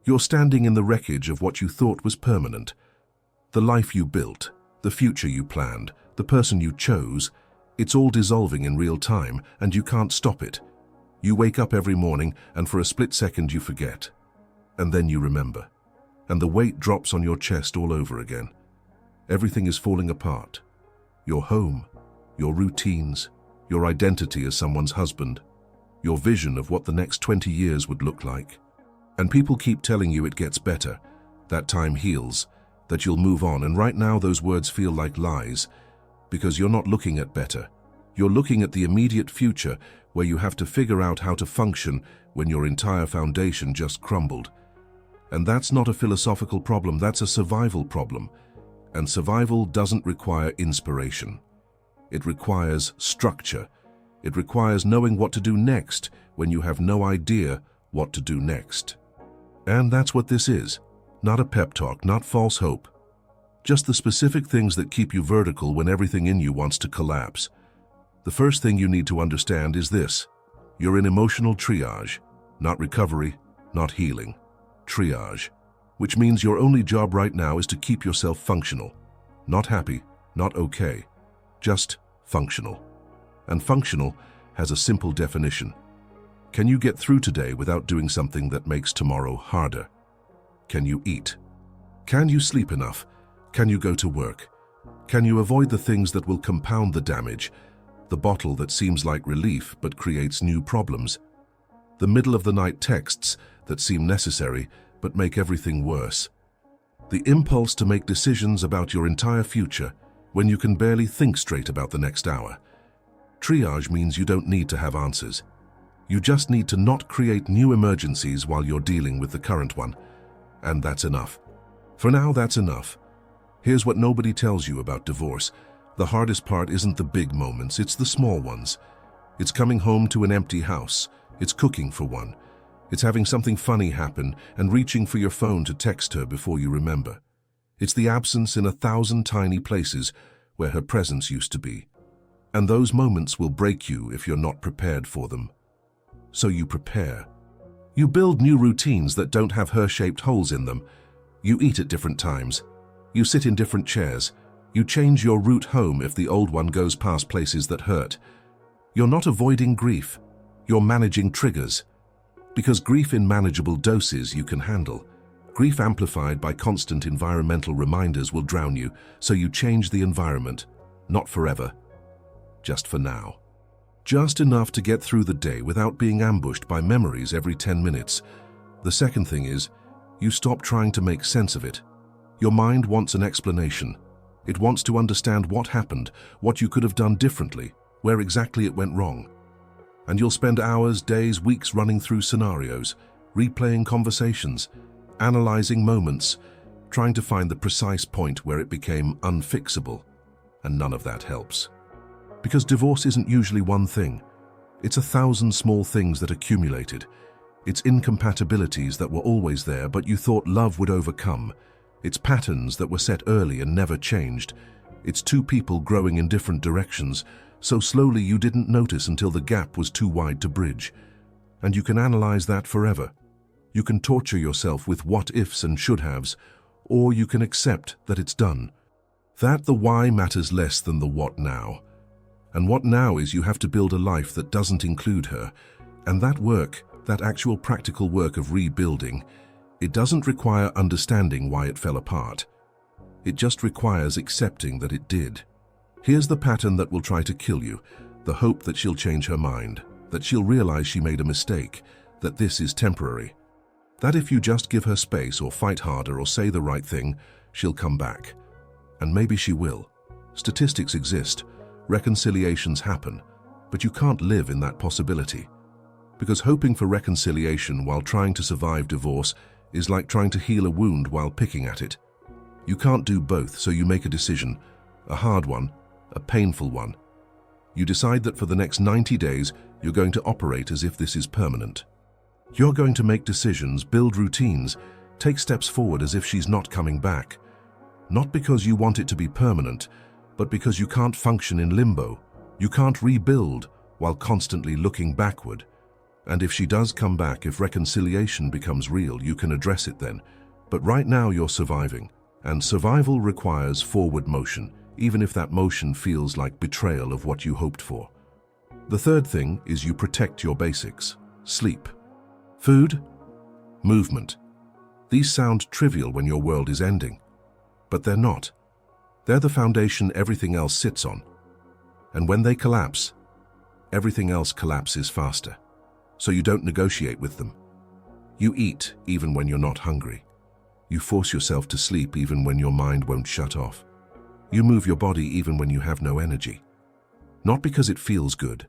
You're standing in the wreckage of what you thought was permanent. The life you built, the future you planned, the person you chose, it's all dissolving in real time, and you can't stop it. You wake up every morning, and for a split second you forget. And then you remember. And the weight drops on your chest all over again. Everything is falling apart. Your home, your routines, your identity as someone's husband, your vision of what the next 20 years would look like. And people keep telling you it gets better, that time heals, that you'll move on, and right now those words feel like lies, because you're not looking at better. You're looking at the immediate future where you have to figure out how to function when your entire foundation just crumbled. And that's not a philosophical problem, that's a survival problem. And survival doesn't require inspiration. It requires structure. It requires knowing what to do next when you have no idea what to do next. And that's what this is. Not a pep talk, not false hope. Just the specific things that keep you vertical when everything in you wants to collapse. The first thing you need to understand is this. You're in emotional triage, not recovery, not healing. Triage, which means your only job right now is to keep yourself functional. Not happy, not okay, just functional. And functional has a simple definition. Can you get through today without doing something that makes tomorrow harder? Can you eat? Can you sleep enough? Can you go to work? Can you avoid the things that will compound the damage? The bottle that seems like relief but creates new problems. The middle-of-the-night texts that seem necessary but make everything worse. The impulse to make decisions about your entire future when you can barely think straight about the next hour. Triage means you don't need to have answers. You just need to not create new emergencies while you're dealing with the current one. And that's enough. For now, that's enough. Here's what nobody tells you about divorce. The hardest part isn't the big moments, it's the small ones. It's coming home to an empty house. It's cooking for one. It's having something funny happen and reaching for your phone to text her before you remember. It's the absence in 1,000 tiny places where her presence used to be. And those moments will break you if you're not prepared for them. So you prepare. You build new routines that don't have her-shaped holes in them. You eat at different times. You sit in different chairs. You change your route home if the old one goes past places that hurt. You're not avoiding grief. You're managing triggers. Because grief in manageable doses you can handle. Grief amplified by constant environmental reminders will drown you, so you change the environment. Not forever. Just for now. Just enough to get through the day without being ambushed by memories every 10 minutes. The second thing is, you stop trying to make sense of it. Your mind wants an explanation. It wants to understand what happened, what you could have done differently, where exactly it went wrong. And you'll spend hours, days, weeks running through scenarios, replaying conversations, analyzing moments, trying to find the precise point where it became unfixable. And none of that helps. Because divorce isn't usually one thing. It's 1,000 small things that accumulated. It's incompatibilities that were always there but you thought love would overcome. It's patterns that were set early and never changed. It's two people growing in different directions, so slowly you didn't notice until the gap was too wide to bridge. And you can analyze that forever. You can torture yourself with what-ifs and should-haves, or you can accept that it's done. That the why matters less than the what now. And what now is you have to build a life that doesn't include her. And that work, that actual practical work of rebuilding, it doesn't require understanding why it fell apart. It just requires accepting that it did. Here's the pattern that will try to kill you, the hope that she'll change her mind, that she'll realize she made a mistake, that this is temporary. That if you just give her space or fight harder or say the right thing, she'll come back. And maybe she will. Statistics exist. Reconciliations happen, but you can't live in that possibility. Because hoping for reconciliation while trying to survive divorce is like trying to heal a wound while picking at it. You can't do both, so you make a decision, a hard one, a painful one. You decide that for the next 90 days, you're going to operate as if this is permanent. You're going to make decisions, build routines, take steps forward as if she's not coming back. Not because you want it to be permanent, but because you can't function in limbo. You can't rebuild while constantly looking backward. And if she does come back, if reconciliation becomes real, you can address it then. But right now you're surviving, and survival requires forward motion, even if that motion feels like betrayal of what you hoped for. The third thing is you protect your basics. Sleep, food, movement. These sound trivial when your world is ending, but they're not. They're the foundation everything else sits on. And when they collapse, everything else collapses faster. So you don't negotiate with them. You eat even when you're not hungry. You force yourself to sleep even when your mind won't shut off. You move your body even when you have no energy. Not because it feels good,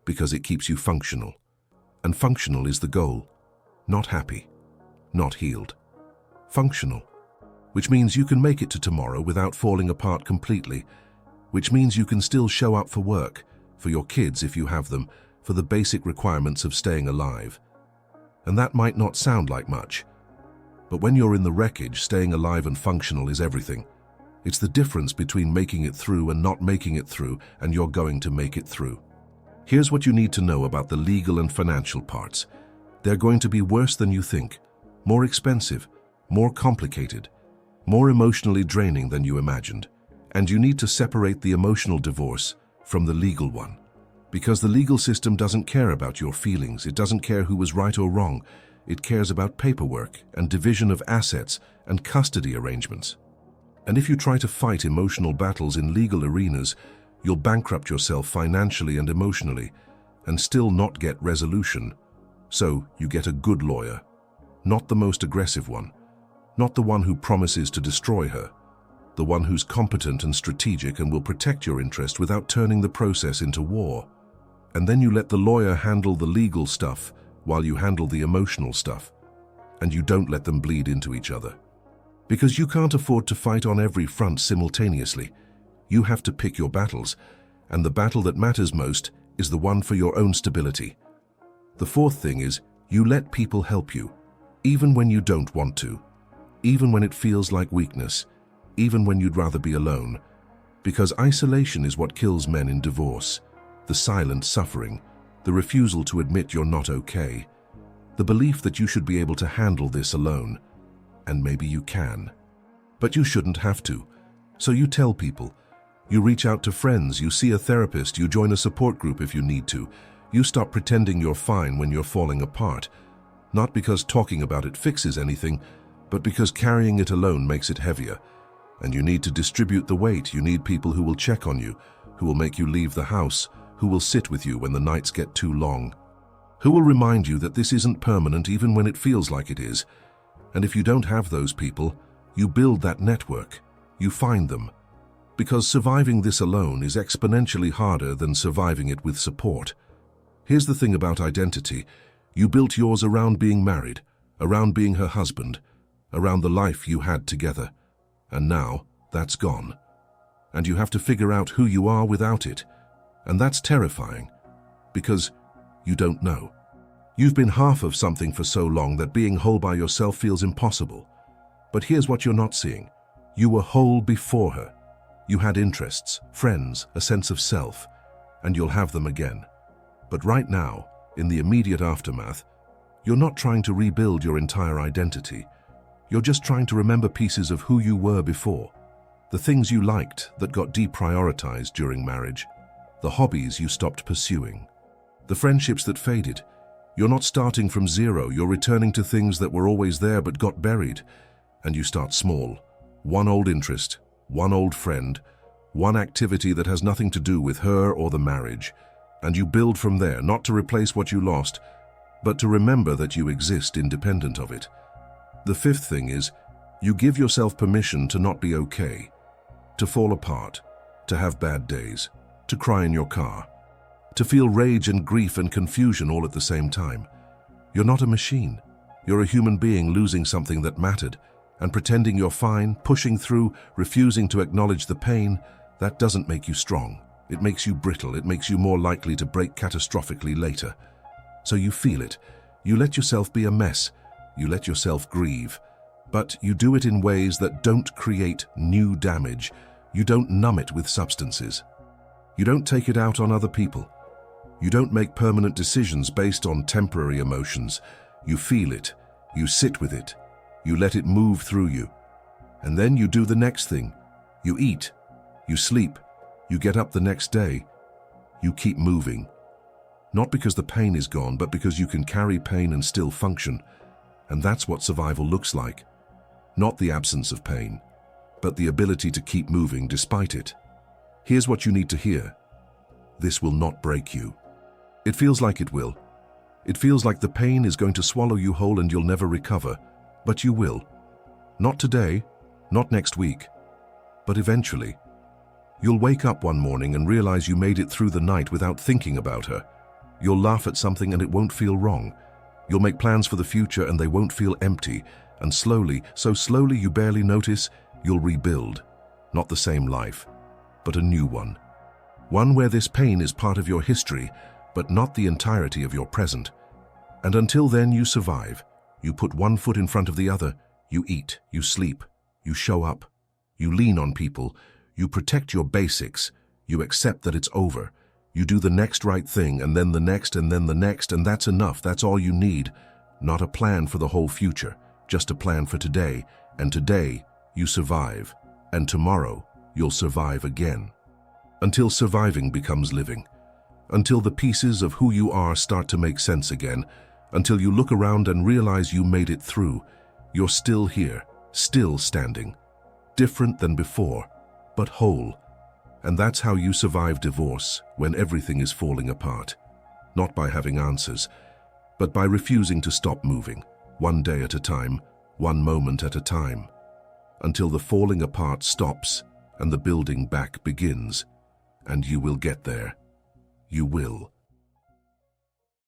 because it keeps you functional. And functional is the goal. Not happy, not healed. Functional, which means you can make it to tomorrow without falling apart completely, which means you can still show up for work, for your kids if you have them, for the basic requirements of staying alive. And that might not sound like much, but when you're in the wreckage, staying alive and functional is everything. It's the difference between making it through and not making it through, and you're going to make it through. Here's what you need to know about the legal and financial parts. They're going to be worse than you think, more expensive, more complicated, more emotionally draining than you imagined. And you need to separate the emotional divorce from the legal one. Because the legal system doesn't care about your feelings, it doesn't care who was right or wrong. It cares about paperwork and division of assets and custody arrangements. And if you try to fight emotional battles in legal arenas, you'll bankrupt yourself financially and emotionally and still not get resolution. So you get a good lawyer, not the most aggressive one, not the one who promises to destroy her, the one who's competent and strategic and will protect your interest without turning the process into war. And then you let the lawyer handle the legal stuff while you handle the emotional stuff, and you don't let them bleed into each other. Because you can't afford to fight on every front simultaneously. You have to pick your battles, and the battle that matters most is the one for your own stability. The fourth thing is you let people help you, even when you don't want to, even when it feels like weakness, even when you'd rather be alone. Because isolation is what kills men in divorce. The silent suffering, the refusal to admit you're not okay, the belief that you should be able to handle this alone. And maybe you can. But you shouldn't have to. So you tell people. You reach out to friends, you see a therapist, you join a support group if you need to. You stop pretending you're fine when you're falling apart. Not because talking about it fixes anything, but because carrying it alone makes it heavier. And you need to distribute the weight. You need people who will check on you, who will make you leave the house, who will sit with you when the nights get too long, who will remind you that this isn't permanent even when it feels like it is. And if you don't have those people, you build that network. You find them. Because surviving this alone is exponentially harder than surviving it with support. Here's the thing about identity. You built yours around being married, around being her husband, around the life you had together. And now, that's gone. And you have to figure out who you are without it. And that's terrifying, because you don't know. You've been half of something for so long that being whole by yourself feels impossible. But here's what you're not seeing. You were whole before her. You had interests, friends, a sense of self, and you'll have them again. But right now, in the immediate aftermath, you're not trying to rebuild your entire identity. You're just trying to remember pieces of who you were before. The things you liked that got deprioritized during marriage. The hobbies you stopped pursuing. The friendships that faded. You're not starting from zero, you're returning to things that were always there but got buried. And you start small. One old interest, one old friend, one activity that has nothing to do with her or the marriage. And you build from there, not to replace what you lost, but to remember that you exist independent of it. The fifth thing is, you give yourself permission to not be okay, to fall apart, to have bad days, to cry in your car, to feel rage and grief and confusion all at the same time. You're not a machine. You're a human being losing something that mattered, and pretending you're fine, pushing through, refusing to acknowledge the pain, that doesn't make you strong. It makes you brittle. It makes you more likely to break catastrophically later. So you feel it. You let yourself be a mess. You let yourself grieve. But you do it in ways that don't create new damage. You don't numb it with substances. You don't take it out on other people. You don't make permanent decisions based on temporary emotions. You feel it, you sit with it, you let it move through you. And then you do the next thing. You eat, you sleep, you get up the next day. You keep moving. Not because the pain is gone, but because you can carry pain and still function. And that's what survival looks like. Not the absence of pain, but the ability to keep moving despite it. Here's what you need to hear. This will not break you. It feels like it will. It feels like the pain is going to swallow you whole and you'll never recover. But you will. Not today, not next week, but eventually. You'll wake up one morning and realize you made it through the night without thinking about her. You'll laugh at something and it won't feel wrong. You'll make plans for the future and they won't feel empty. And slowly, so slowly you barely notice, you'll rebuild. Not the same life, but a new one. One where this pain is part of your history, but not the entirety of your present. And until then, you survive. You put one foot in front of the other. You eat, you sleep, you show up. You lean on people. You protect your basics. You accept that it's over. You do the next right thing, and then the next, and then the next, and that's enough. That's all you need. Not a plan for the whole future, just a plan for today. And today, you survive. And tomorrow, you'll survive again. Until surviving becomes living. Until the pieces of who you are start to make sense again. Until you look around and realize you made it through. You're still here, still standing. Different than before, but whole. And that's how you survive divorce when everything is falling apart. Not by having answers, but by refusing to stop moving, one day at a time, one moment at a time. Until the falling apart stops and the building back begins. And you will get there. You will.